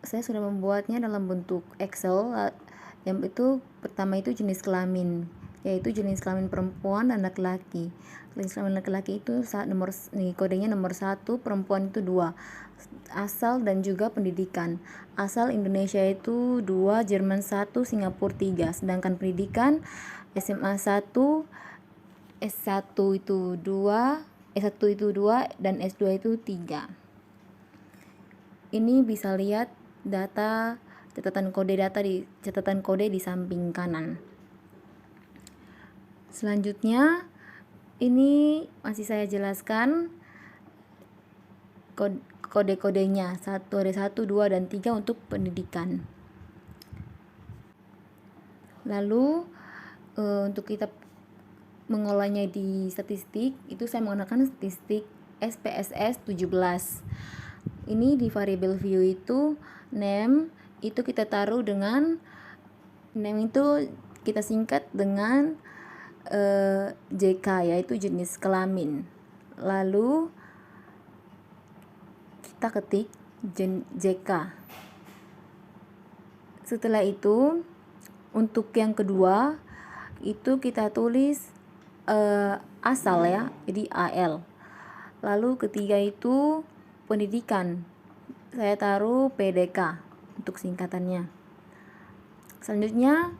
saya sudah membuatnya dalam bentuk Excel. Yang itu pertama itu jenis kelamin, yaitu jenis kelamin perempuan dan laki-laki. Jenis kelamin laki-laki itu kodenya nomor 1, perempuan itu 2. Asal dan juga pendidikan. Asal Indonesia itu 2, Jerman 1, Singapura 3. Sedangkan pendidikan SMA 1, S1 itu 2, S1 itu 2 dan S2 itu 3. Ini bisa lihat data catatan kode di samping kanan. Selanjutnya ini masih saya jelaskan kode-kodenya. Ada 1, 2 dan 3 untuk pendidikan. Lalu untuk kita mengolahnya di statistik, itu saya menggunakan statistik SPSS 17. Ini di variable view itu name itu kita taruh dengan name itu kita singkat dengan JK, yaitu jenis kelamin. Lalu kita ketik JK. Setelah itu untuk yang kedua itu kita tulis asal ya, jadi AL. Lalu ketiga itu pendidikan, saya taruh PDK untuk singkatannya. Selanjutnya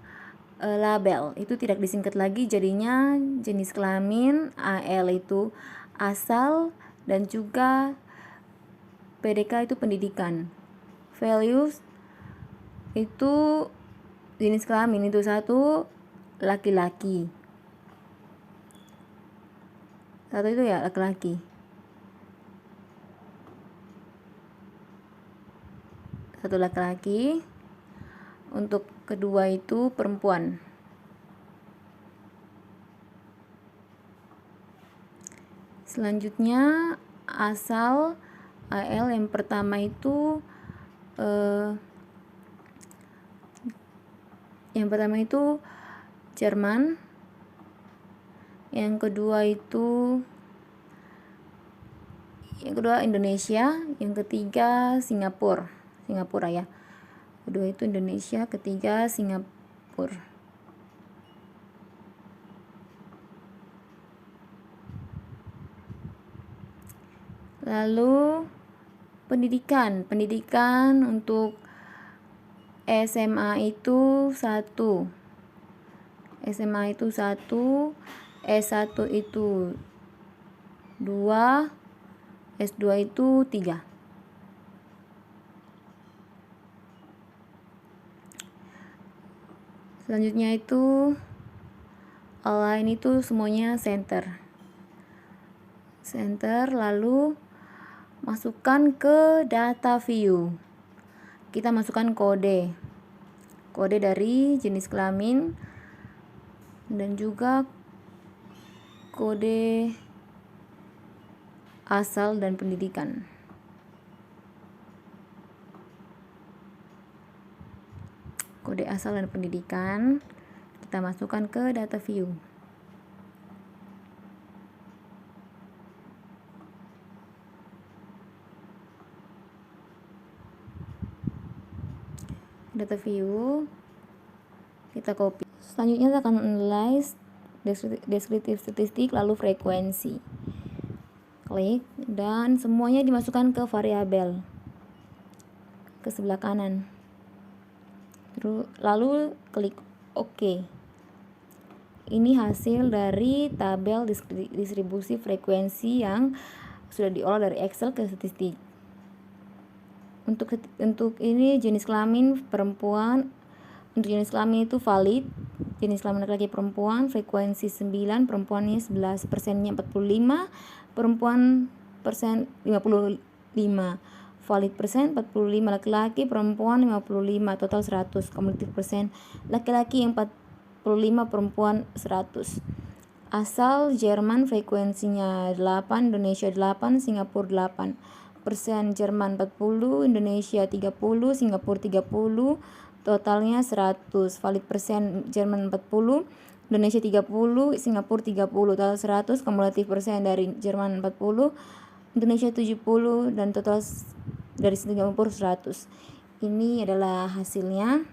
label itu tidak disingkat lagi, jadinya jenis kelamin, AL itu asal, dan juga PDK itu pendidikan. Values itu jenis kelamin itu 1, laki-laki. 1 itu ya laki-laki. 1 laki-laki. Untuk kedua itu perempuan. Selanjutnya asal AL yang pertama itu Jerman. Yang kedua Indonesia, yang ketiga Singapura ya. Kedua itu Indonesia, ketiga Singapura. Lalu pendidikan untuk SMA itu 1. SMA itu 1, S1 itu 2, S2 itu 3. Selanjutnya itu align itu semuanya center. Lalu masukkan ke data view. Kita masukkan kode dari jenis kelamin dan juga kode asal dan pendidikan. Kode asal dan pendidikan kita masukkan ke data view. Data view kita copy. Selanjutnya kita akan analyze deskriptif statistik lalu frekuensi. Klik dan semuanya dimasukkan ke variabel ke sebelah kanan. Lalu klik OK. Ini hasil dari tabel distribusi frekuensi yang sudah diolah dari Excel ke statistik. Untuk ini jenis kelamin perempuan. Untuk jenis kelamin itu valid. Jenis kelamin laki-laki perempuan frekuensi 9, perempuannya 11, persennya 45, perempuan persen 55. Valid persen 45 laki-laki, perempuan 55, total 100. Kumulatif persen laki-laki 45, perempuan 100. Asal Jerman frekuensinya 8, Indonesia 8, Singapura 8. Persen Jerman 40, Indonesia 30, Singapura 30, totalnya 100. Valid persen Jerman 40, Indonesia 30, Singapura 30, total 100. Kumulatif persen dari Jerman 40, Indonesia 70, dan total dari Singapura 100. Ini adalah hasilnya.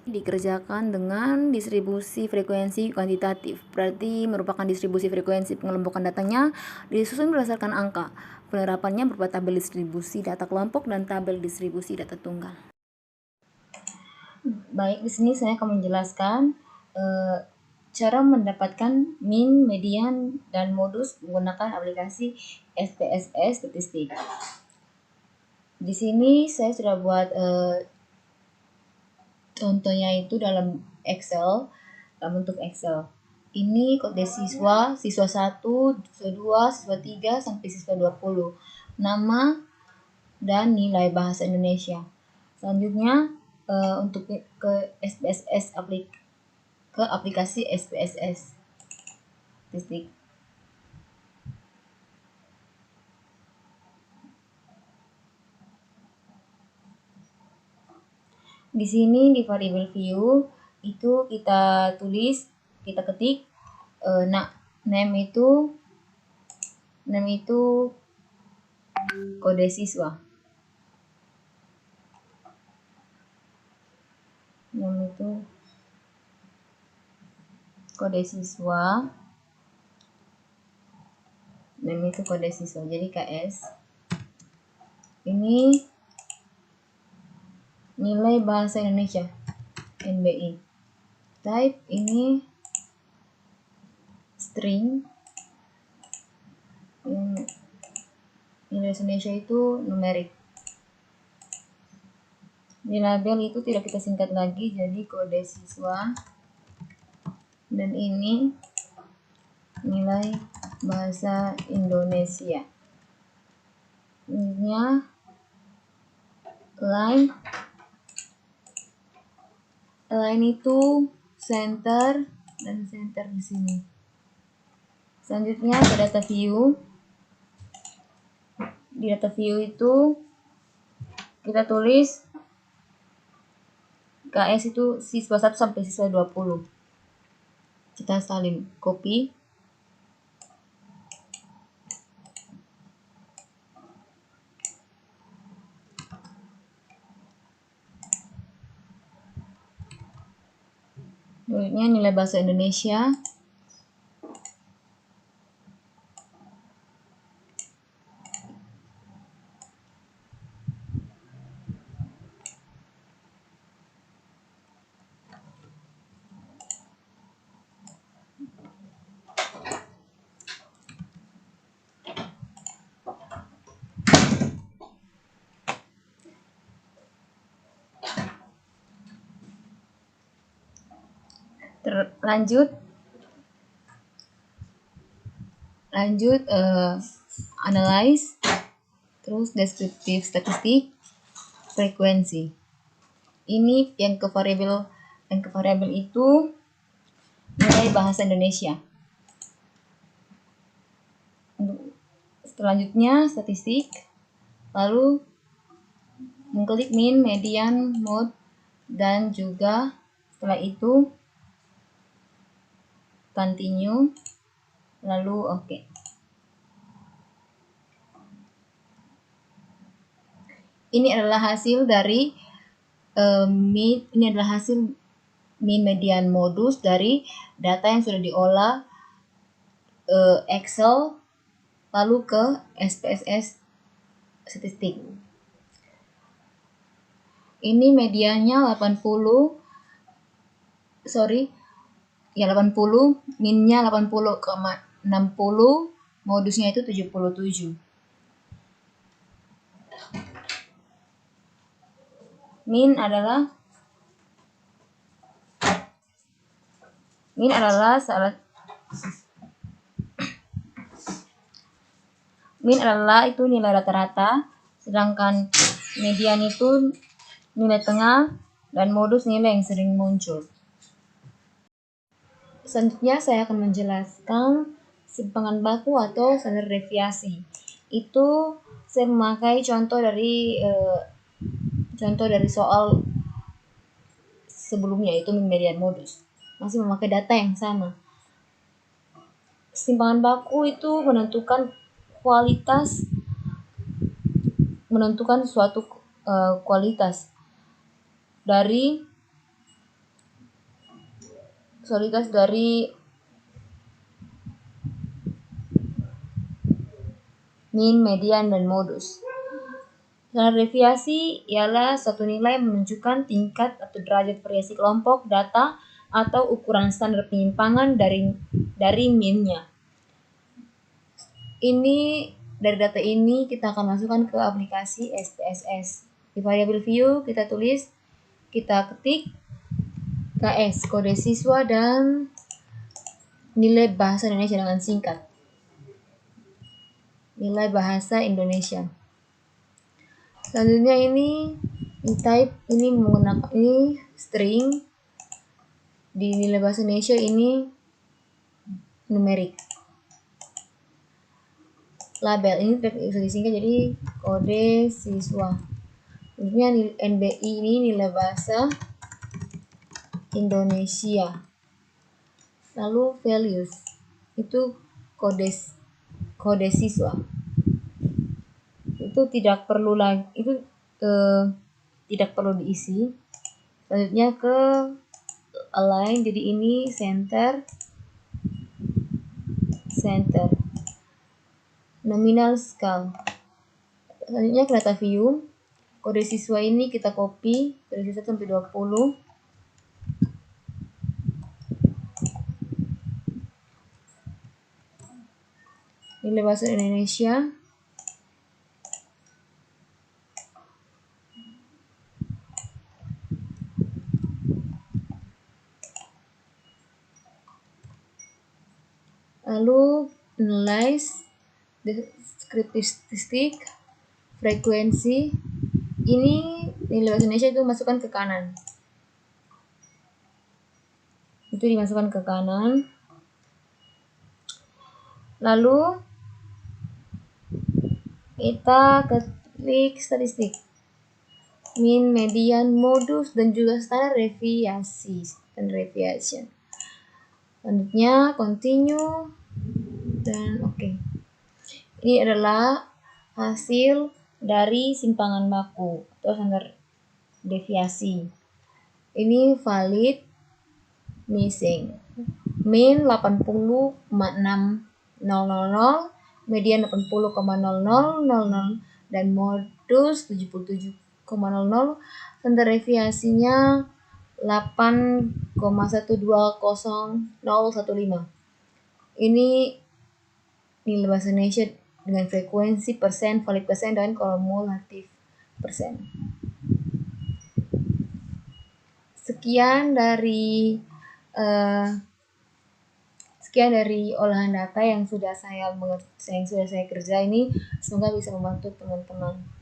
Dikerjakan dengan distribusi frekuensi kuantitatif, berarti merupakan distribusi frekuensi pengelompokan datanya disusun berdasarkan angka. Penerapannya berupa tabel distribusi data kelompok dan tabel distribusi data tunggal. Baik, di sini saya akan menjelaskan cara mendapatkan min, median, dan modus menggunakan aplikasi SPSS statistik. Di sini saya sudah buat contohnya itu dalam Excel, dalam bentuk Excel. Ini kode siswa, siswa 1, siswa 2, siswa 3, sampai siswa 20. Nama dan nilai bahasa Indonesia. Selanjutnya untuk ke SPSS ke aplikasi SPSS statistik. Di sini di variable view itu kita ketik name itu kode siswa. Name itu kode siswa. Name itu kode siswa. Jadi KS. Ini nilai bahasa Indonesia NBI. Type ini string. Nilai bahasa Indonesia itu numerik. Di label itu tidak kita singkat lagi, jadi kode siswa. Dan ini nilai bahasa Indonesia. Ini line itu center dan center di sini. Selanjutnya ke data view. Di data view itu kita tulis KS itu siswa 1 sampai siswa 20. Kita salin copy. Berikutnya nilai bahasa Indonesia. Lanjut analyze, terus deskriptif statistik, frekuensi. Ini yang ke variabel itu nilai bahasa Indonesia. Selanjutnya statistik, lalu mengklik min, median, mode, dan juga setelah itu continue, lalu oke. Ini adalah hasil dari min, median, modus dari data yang sudah diolah Excel lalu ke SPSS statistik. Ini medianya 80, minnya 80,60, modusnya itu 77. Min adalah itu nilai rata-rata, sedangkan median itu nilai tengah, dan modus nilai yang sering muncul. Selanjutnya saya akan menjelaskan simpangan baku atau standar deviasi. Itu saya memakai contoh dari soal sebelumnya, yaitu min, median, modus. Masih memakai data yang sama. Simpangan baku itu menentukan kualitas dari mean, median, dan modus. Standar deviasi ialah suatu nilai menunjukkan tingkat atau derajat variasi kelompok data atau ukuran standar penyimpangan dari mean-nya. Ini dari data ini kita akan masukkan ke aplikasi SPSS. Di variable view kita ketik KS, kode siswa, dan nilai bahasa Indonesia dengan singkat. Nilai bahasa Indonesia. Selanjutnya ini type, ini menggunakan string. Di nilai bahasa Indonesia ini numerik. Label ini bisa disingkat jadi kode siswa. Selanjutnya NBI ini nilai bahasa Indonesia. Lalu values itu kode siswa. Itu tidak perlu diisi. Selanjutnya ke align, jadi ini center. Nominal scale. Selanjutnya ke data view, kode siswa ini kita copy, kode siswa sampai 20. Nilai bahasa Indonesia. Lalu analyze, deskriptif, frekuensi. Ini nilai bahasa Indonesia itu masukkan ke kanan. Itu dimasukkan ke kanan. Lalu kita klik statistik. Mean, median, modus, dan juga standar deviation. Selanjutnya continue dan oke. Ini adalah hasil dari simpangan baku atau standar deviasi. Ini valid, missing. Mean 80,6000, median 80,0000, dan modus 77,00. Standar deviasinya 8,120015. Ini nilai bahasa Indonesia dengan frekuensi persen, valid persen, dan kumulatif persen. Sekian dari olahan data yang sudah saya kerja ini. Semoga bisa membantu teman-teman.